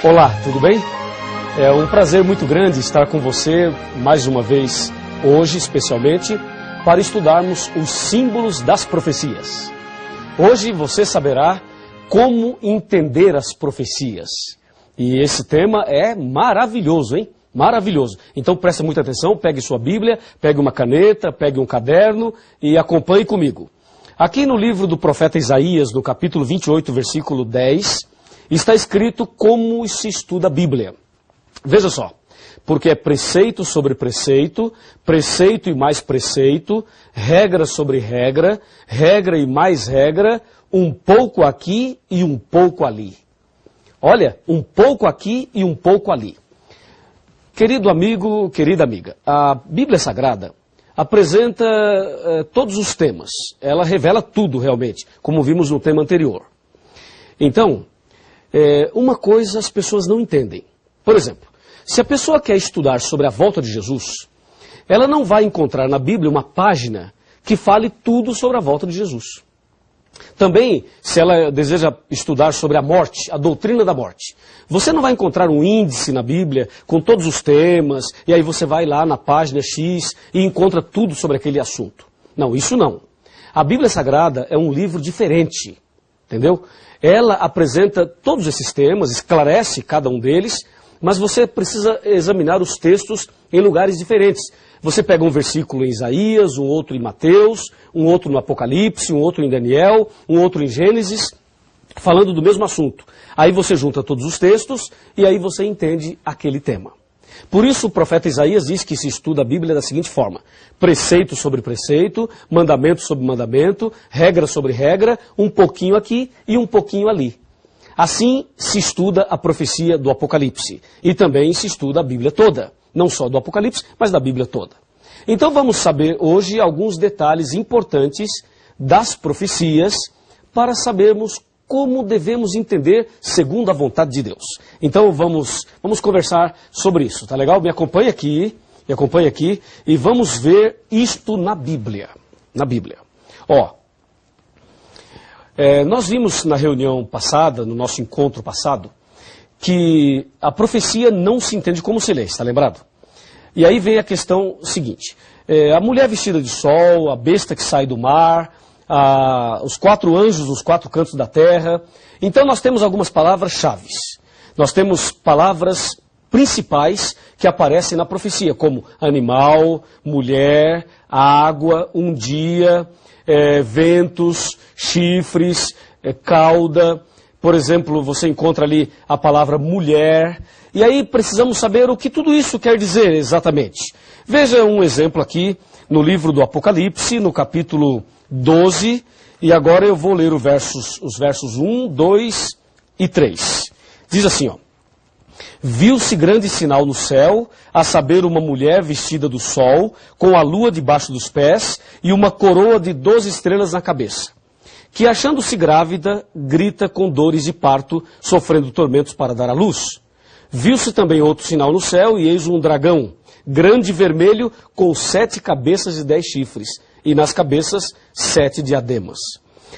Olá, tudo bem? É um prazer muito grande estar com você mais uma vez, hoje especialmente, para estudarmos os símbolos das profecias. Hoje você saberá como entender as profecias. E esse tema é maravilhoso, hein? Maravilhoso. Então preste muita atenção, pegue sua Bíblia, pegue uma caneta, pegue um caderno e acompanhe comigo. Aqui no livro do profeta Isaías, no capítulo 28, versículo 10, está escrito como se estuda a Bíblia. Veja só, porque é preceito sobre preceito, preceito e mais preceito, regra sobre regra, regra e mais regra, um pouco aqui e um pouco ali. Olha, um pouco aqui e um pouco ali. Querido amigo, querida amiga, a Bíblia Sagrada apresenta todos os temas. Ela revela tudo realmente, como vimos no tema anterior. Então, uma coisa as pessoas não entendem. Por exemplo, se a pessoa quer estudar sobre a volta de Jesus, ela não vai encontrar na Bíblia uma página que fale tudo sobre a volta de Jesus. Também, se ela deseja estudar sobre a morte, a doutrina da morte, você não vai encontrar um índice na Bíblia com todos os temas, e aí você vai lá na página X e encontra tudo sobre aquele assunto. Não, isso não. A Bíblia Sagrada é um livro diferente, entendeu? Ela apresenta todos esses temas, esclarece cada um deles, mas você precisa examinar os textos em lugares diferentes. Você pega um versículo em Isaías, um outro em Mateus, um outro no Apocalipse, um outro em Daniel, um outro em Gênesis, falando do mesmo assunto. Aí você junta todos os textos e aí você entende aquele tema. Por isso o profeta Isaías diz que se estuda a Bíblia da seguinte forma: preceito sobre preceito, mandamento sobre mandamento, regra sobre regra, um pouquinho aqui e um pouquinho ali. Assim se estuda a profecia do Apocalipse e também se estuda a Bíblia toda, não só do Apocalipse, mas da Bíblia toda. Então vamos saber hoje alguns detalhes importantes das profecias para sabermos como devemos entender segundo a vontade de Deus. Então vamos conversar sobre isso, tá legal? Me acompanhe aqui e vamos ver isto na Bíblia. Na Bíblia. Nós vimos na reunião passada, no nosso encontro passado, que a profecia não se entende como se lê, está lembrado? E aí vem a questão seguinte: a mulher vestida de sol, a besta que sai do mar, os 4 anjos nos 4 cantos da terra. Então nós temos algumas palavras-chave. Nós temos palavras principais que aparecem na profecia, como animal, mulher, água, um dia, ventos, chifres, cauda. Por exemplo, você encontra ali a palavra mulher. E aí precisamos saber o que tudo isso quer dizer exatamente. Veja um exemplo aqui no livro do Apocalipse, no capítulo 12. E agora eu vou ler os versos 1, 2 e 3. Diz assim, viu-se grande sinal no céu, a saber uma mulher vestida do sol, com a lua debaixo dos pés e uma coroa de 12 estrelas na cabeça, que achando-se grávida, grita com dores de parto, sofrendo tormentos para dar à luz. Viu-se também outro sinal no céu, e eis um dragão, grande e vermelho, com 7 cabeças e 10 chifres, e nas cabeças 7 diademas.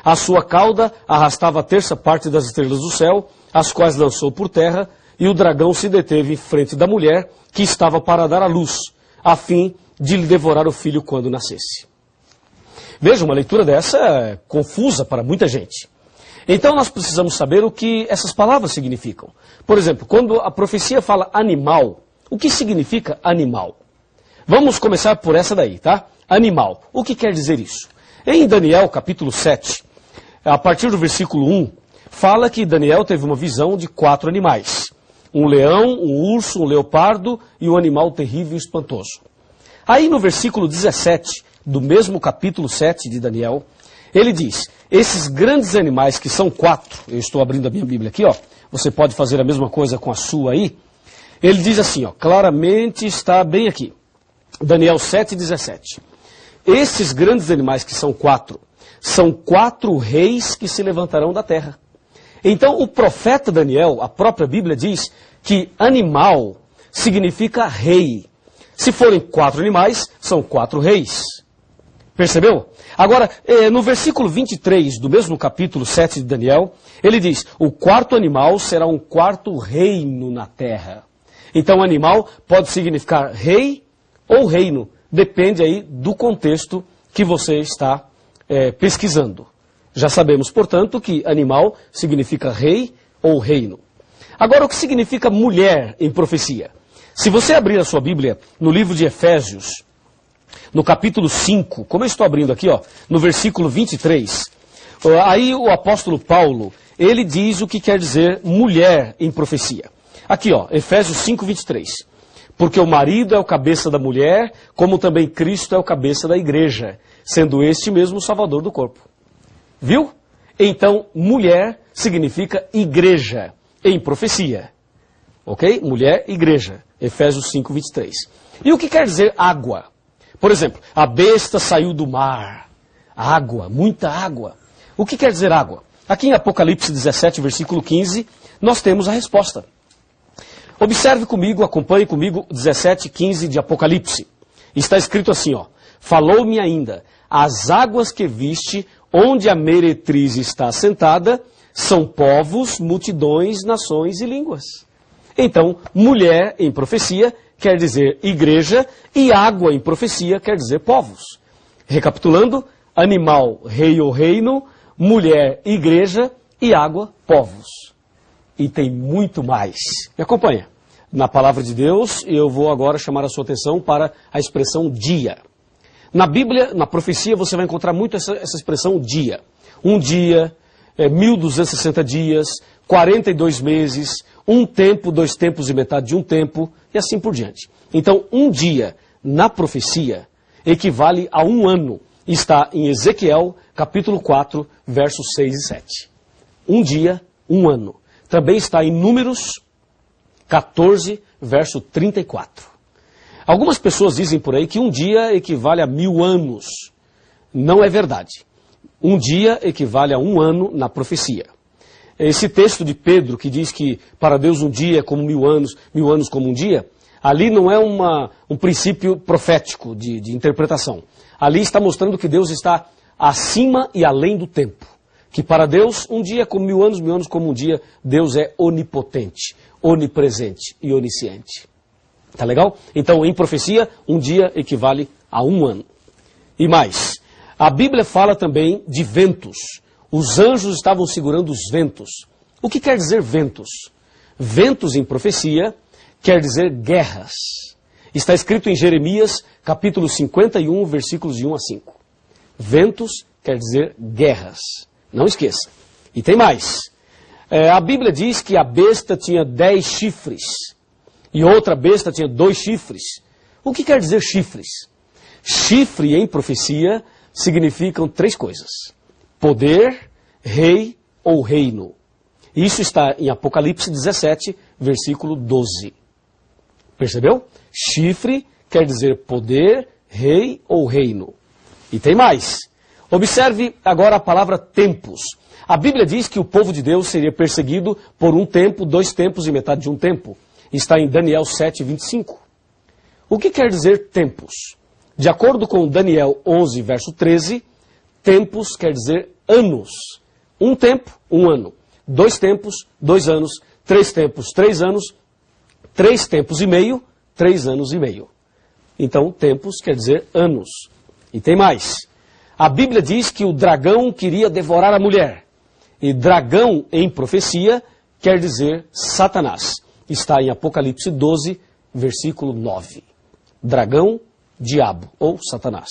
A sua cauda arrastava a terça parte das estrelas do céu, as quais lançou por terra, e o dragão se deteve em frente da mulher, que estava para dar à luz, a fim de lhe devorar o filho quando nascesse. Veja, uma leitura dessa é confusa para muita gente. Então nós precisamos saber o que essas palavras significam. Por exemplo, quando a profecia fala animal, o que significa animal? Vamos começar por essa daí, tá? Animal. O que quer dizer isso? Em Daniel, capítulo 7, a partir do versículo 1, fala que Daniel teve uma visão de 4 animais. Um leão, um urso, um leopardo e um animal terrível e espantoso. Aí no versículo 17, do mesmo capítulo 7 de Daniel, ele diz: esses grandes animais que são 4, eu estou abrindo a minha Bíblia aqui, você pode fazer a mesma coisa com a sua aí. Ele diz assim, claramente está bem aqui, Daniel 7:17. Esses grandes animais que são 4, são 4 reis que se levantarão da terra. Então o profeta Daniel, a própria Bíblia diz que animal significa rei. Se forem 4 animais, são 4 reis. Percebeu? Agora, no versículo 23 do mesmo capítulo 7 de Daniel, ele diz, o quarto animal será um quarto reino na terra. Então, animal pode significar rei ou reino, depende aí do contexto que você está pesquisando. Já sabemos, portanto, que animal significa rei ou reino. Agora, o que significa mulher em profecia? Se você abrir a sua Bíblia no livro de Efésios, no capítulo 5, como eu estou abrindo aqui, no versículo 23, aí o apóstolo Paulo, ele diz o que quer dizer mulher em profecia. Aqui, Efésios 5, 23. Porque o marido é o cabeça da mulher, como também Cristo é o cabeça da igreja, sendo este mesmo o salvador do corpo. Viu? Então, mulher significa igreja em profecia. Ok? Mulher, igreja. Efésios 5, 23. E o que quer dizer água? Por exemplo, a besta saiu do mar. Água, muita água. O que quer dizer água? Aqui em Apocalipse 17, versículo 15, nós temos a resposta. Observe comigo, acompanhe comigo 17, 15 de Apocalipse. Está escrito assim, falou-me ainda, as águas que viste, onde a meretriz está assentada, são povos, multidões, nações e línguas. Então, mulher em profecia quer dizer igreja e água em profecia quer dizer povos. Recapitulando, animal, rei ou reino, mulher, igreja e água, povos. E tem muito mais. Me acompanha. Na palavra de Deus, eu vou agora chamar a sua atenção para a expressão dia. Na Bíblia, na profecia, você vai encontrar muito essa expressão dia. Um dia, 1260 dias, 42 meses, um tempo, 2 tempos e metade de um tempo, e assim por diante. Então, um dia na profecia equivale a um ano. Está em Ezequiel, capítulo 4, versos 6 e 7. Um dia, um ano. Também está em Números 14, verso 34. Algumas pessoas dizem por aí que um dia equivale a 1000 anos. Não é verdade. Um dia equivale a um ano na profecia. Esse texto de Pedro que diz que para Deus um dia é como 1000 anos como um dia, ali não é um princípio profético de interpretação. Ali está mostrando que Deus está acima e além do tempo. Que para Deus um dia é como 1000 anos como um dia. Deus é onipotente, onipresente e onisciente. Tá legal? Então, em profecia, um dia equivale a um ano. E mais, a Bíblia fala também de ventos. Os anjos estavam segurando os ventos. O que quer dizer ventos? Ventos em profecia quer dizer guerras. Está escrito em Jeremias, capítulo 51, versículos de 1 a 5. Ventos quer dizer guerras. Não esqueça. E tem mais. A Bíblia diz que a besta tinha 10 chifres. E outra besta tinha 2 chifres. O que quer dizer chifres? Chifre em profecia significam 3 coisas. Poder, rei ou reino. Isso está em Apocalipse 17, versículo 12. Percebeu? Chifre quer dizer poder, rei ou reino. E tem mais. Observe agora a palavra tempos. A Bíblia diz que o povo de Deus seria perseguido por um tempo, 2 tempos e metade de um tempo. Está em Daniel 7, 25. O que quer dizer tempos? De acordo com Daniel 11, verso 13, tempos quer dizer anos. Um tempo, um ano. 2 tempos, 2 anos. 3 tempos, 3 anos. 3 tempos e meio, 3 anos e meio. Então, tempos quer dizer anos. E tem mais. A Bíblia diz que o dragão queria devorar a mulher. E dragão em profecia quer dizer Satanás. Está em Apocalipse 12, versículo 9. Dragão, diabo ou Satanás.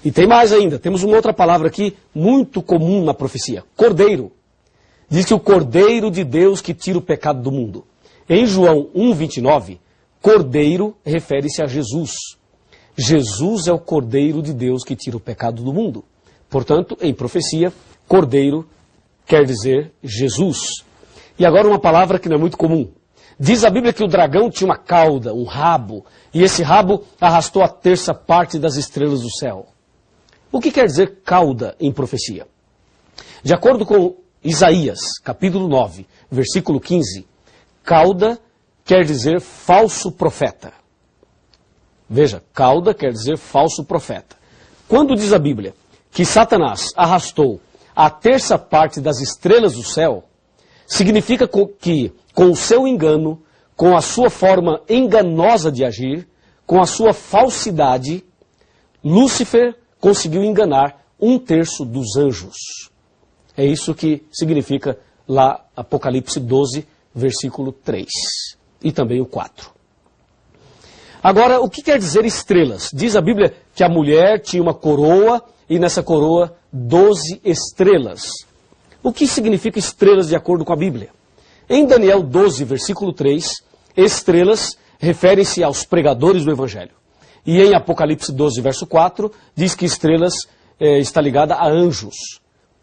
E tem mais ainda, temos uma outra palavra aqui muito comum na profecia. Cordeiro. Diz que o Cordeiro de Deus que tira o pecado do mundo. Em João 1,29, Cordeiro refere-se a Jesus. Jesus é o Cordeiro de Deus que tira o pecado do mundo. Portanto, em profecia, Cordeiro quer dizer Jesus. E agora uma palavra que não é muito comum. Diz a Bíblia que o dragão tinha uma cauda, um rabo, e esse rabo arrastou a 1/3 das estrelas do céu. O que quer dizer cauda em profecia? De acordo com Isaías, capítulo 9, versículo 15, cauda quer dizer falso profeta. Veja, cauda quer dizer falso profeta. Quando diz a Bíblia que Satanás arrastou a terça parte das estrelas do céu, significa que com o seu engano, com a sua forma enganosa de agir, com a sua falsidade, Lúcifer conseguiu enganar 1/3 dos anjos. É isso que significa lá Apocalipse 12, versículo 3 e também o 4. Agora, o que quer dizer estrelas? Diz a Bíblia que a mulher tinha uma coroa e nessa coroa 12 estrelas. O que significa estrelas de acordo com a Bíblia? Em Daniel 12, versículo 3, estrelas referem-se aos pregadores do Evangelho. E em Apocalipse 12, verso 4, diz que estrelas está ligada a anjos.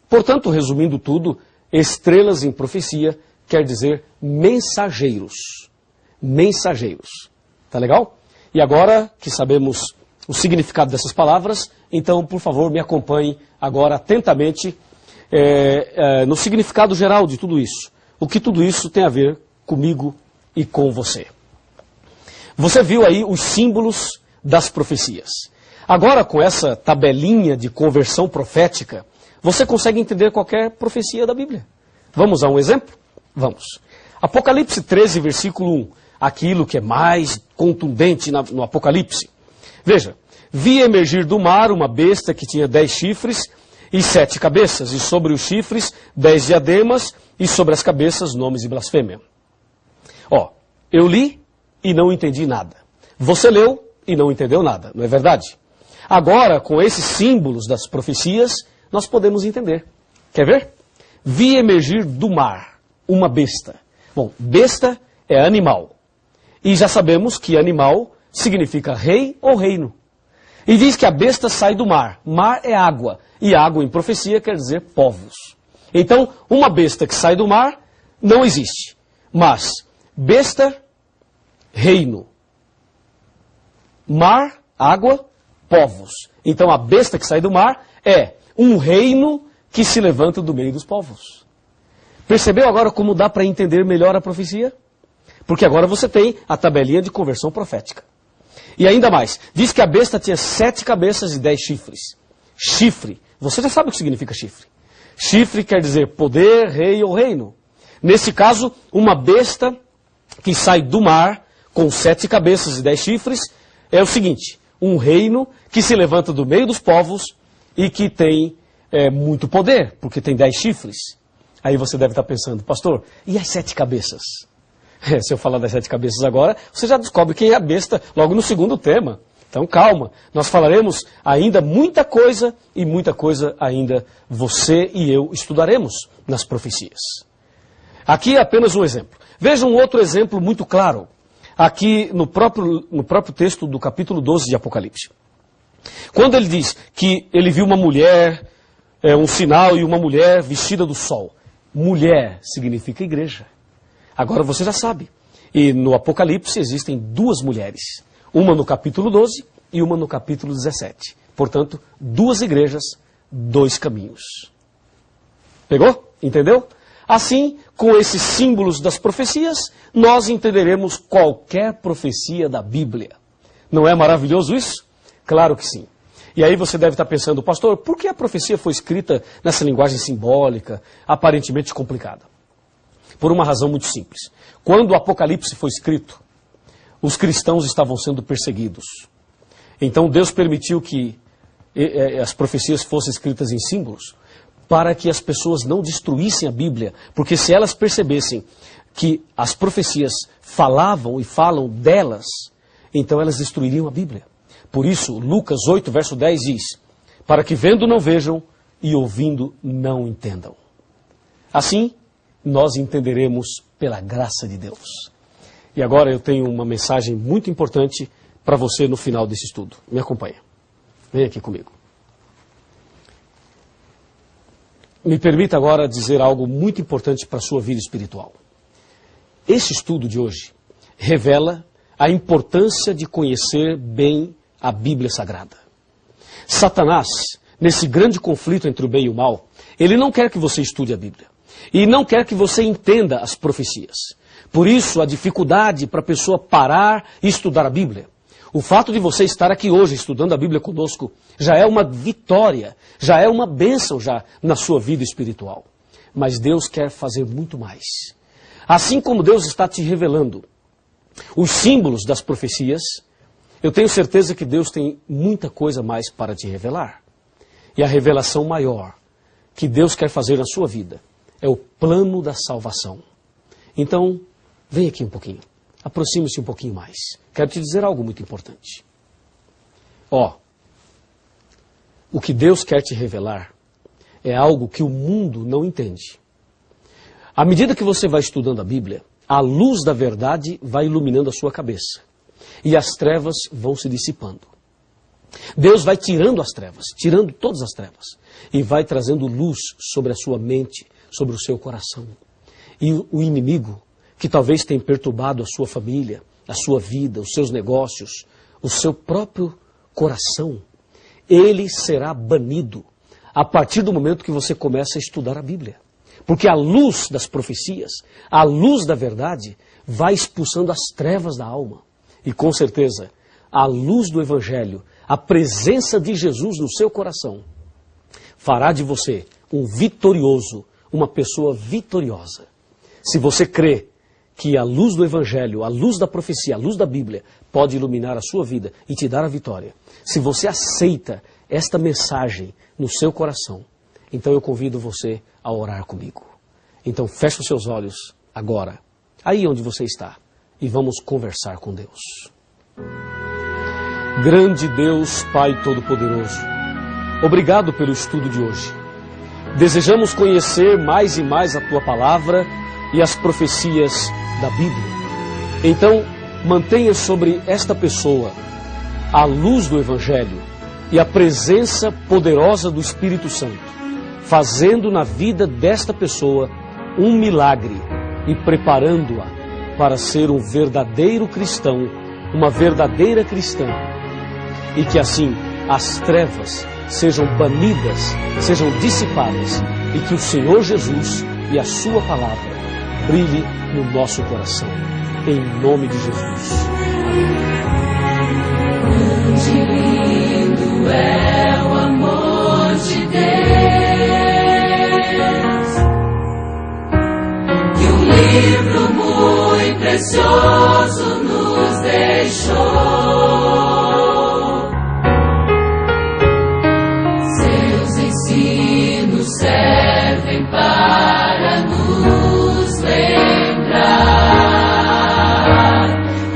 Portanto, resumindo tudo, estrelas em profecia quer dizer mensageiros. Mensageiros. Tá legal? E agora que sabemos o significado dessas palavras, então, por favor, me acompanhe agora atentamente no significado geral de tudo isso. O que tudo isso tem a ver comigo e com você. Você viu aí os símbolos das profecias. Agora, com essa tabelinha de conversão profética, você consegue entender qualquer profecia da Bíblia. Vamos a um exemplo? Vamos. Apocalipse 13, versículo 1. Aquilo que é mais contundente no Apocalipse. Veja, vi emergir do mar uma besta que tinha 10 chifres e 7 cabeças, e sobre os chifres 10 diademas, e sobre as cabeças nomes de blasfêmia. Ó, eu li e não entendi nada. Você leu e não entendeu nada, não é verdade? Agora, com esses símbolos das profecias, nós podemos entender. Quer ver? Vi emergir do mar uma besta. Bom, besta é animal. E já sabemos que animal significa rei ou reino. E diz que a besta sai do mar. Mar é água. E água em profecia quer dizer povos. Então, uma besta que sai do mar não existe. Mas, besta, reino. Mar, água, povos. Então, a besta que sai do mar é um reino que se levanta do meio dos povos. Percebeu agora como dá para entender melhor a profecia? Porque agora você tem a tabelinha de conversão profética. E ainda mais, diz que a besta tinha 7 cabeças e 10 chifres. Chifre, você já sabe o que significa chifre. Chifre quer dizer poder, rei ou reino. Nesse caso, uma besta que sai do mar com 7 cabeças e 10 chifres é o seguinte, um reino que se levanta do meio dos povos e que tem muito poder, porque tem 10 chifres. Aí você deve estar pensando, pastor, e as 7 cabeças? Se eu falar das 7 cabeças agora, você já descobre quem é a besta logo no segundo tema. Então calma, nós falaremos ainda muita coisa e muita coisa ainda você e eu estudaremos nas profecias. Aqui é apenas um exemplo. Veja um outro exemplo muito claro, aqui no próprio texto do capítulo 12 de Apocalipse. Quando ele diz que ele viu uma mulher, um sinal e uma mulher vestida do sol. Mulher significa igreja. Agora você já sabe. E no Apocalipse existem 2 mulheres. Uma no capítulo 12 e uma no capítulo 17. Portanto, 2 igrejas, 2 caminhos. Pegou? Entendeu? Assim, com esses símbolos das profecias, nós entenderemos qualquer profecia da Bíblia. Não é maravilhoso isso? Claro que sim. E aí você deve estar pensando, pastor, por que a profecia foi escrita nessa linguagem simbólica, aparentemente complicada? Por uma razão muito simples. Quando o Apocalipse foi escrito, os cristãos estavam sendo perseguidos. Então Deus permitiu que as profecias fossem escritas em símbolos para que as pessoas não destruíssem a Bíblia. Porque se elas percebessem que as profecias falavam e falam delas, então elas destruiriam a Bíblia. Por isso, Lucas 8, verso 10 diz, para que vendo não vejam e ouvindo não entendam. Assim, nós entenderemos pela graça de Deus. E agora eu tenho uma mensagem muito importante para você no final desse estudo. Me acompanha. Vem aqui comigo. Me permita agora dizer algo muito importante para a sua vida espiritual. Esse estudo de hoje revela a importância de conhecer bem a Bíblia Sagrada. Satanás, nesse grande conflito entre o bem e o mal, ele não quer que você estude a Bíblia. E não quer que você entenda as profecias. Por isso, a dificuldade para a pessoa parar e estudar a Bíblia. O fato de você estar aqui hoje estudando a Bíblia conosco já é uma vitória, já é uma bênção já na sua vida espiritual. Mas Deus quer fazer muito mais. Assim como Deus está te revelando os símbolos das profecias, eu tenho certeza que Deus tem muita coisa mais para te revelar. E a revelação maior que Deus quer fazer na sua vida é o plano da salvação. Então, vem aqui um pouquinho. Aproxime-se um pouquinho mais. Quero te dizer algo muito importante. O que Deus quer te revelar é algo que o mundo não entende. À medida que você vai estudando a Bíblia, a luz da verdade vai iluminando a sua cabeça. E as trevas vão se dissipando. Deus vai tirando as trevas, tirando todas as trevas. E vai trazendo luz sobre a sua mente, sobre o seu coração. E o inimigo, que talvez tenha perturbado a sua família, a sua vida, os seus negócios, o seu próprio coração, ele será banido a partir do momento que você começa a estudar a Bíblia. Porque a luz das profecias, a luz da verdade, vai expulsando as trevas da alma. E com certeza, a luz do Evangelho, a presença de Jesus no seu coração, fará de você um vitorioso, uma pessoa vitoriosa. Se você crê que a luz do Evangelho, a luz da profecia, a luz da Bíblia, pode iluminar a sua vida e te dar a vitória. Se você aceita esta mensagem no seu coração, então eu convido você a orar comigo. Então feche os seus olhos agora, aí onde você está, e vamos conversar com Deus. Grande Deus, Pai Todo-Poderoso, obrigado pelo estudo de hoje. Desejamos conhecer mais e mais a Tua Palavra e as profecias da Bíblia. Então, mantenha sobre esta pessoa a luz do Evangelho e a presença poderosa do Espírito Santo, fazendo na vida desta pessoa um milagre e preparando-a para ser um verdadeiro cristão, uma verdadeira cristã. E que assim as trevas sejam banidas, sejam dissipadas e que o Senhor Jesus e a Sua Palavra brilhe no nosso coração. Em nome de Jesus. Grande e lindo é o amor de Deus, que um livro muito precioso nos deixou. Seus ensinos servem para nos lembrar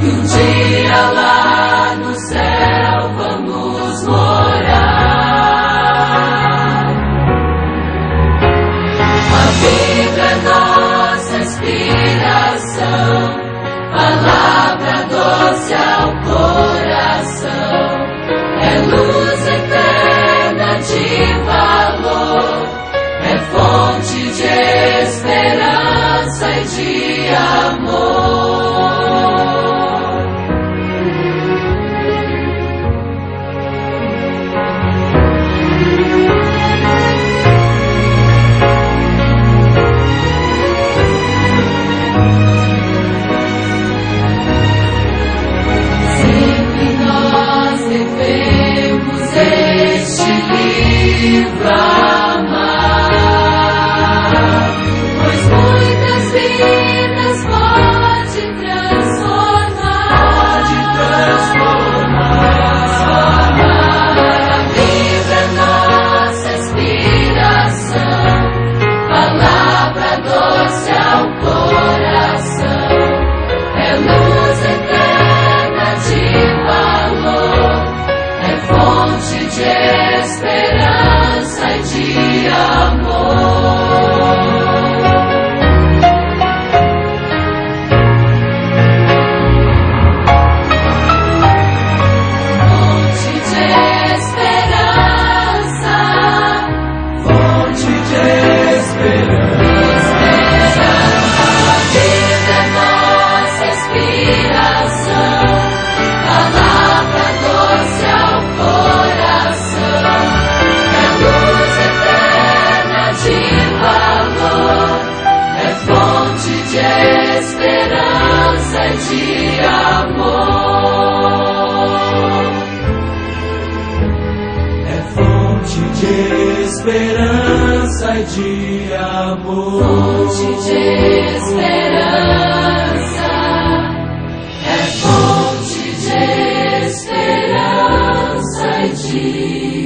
que um dia lá no céu vamos morar. A Bíblia é nossa inspiração, palavra doce ao coração, é luz eterna de valor, é fonte de esperança e de amor. Sempre nós devemos este livro amar, pois muitas vidas pode transformar. A Bíblia é nossa inspiração, palavra doce ao coração, é luz eterna de valor, é fonte de esperança e de amor. Fonte de esperança, fonte de esperança. A Bíblia é nossa inspiração, palavra doce ao coração, é luz eterna de valor, é fonte de esperança e de amor. esperança e de amor. Fonte de esperança, é fonte de esperança e de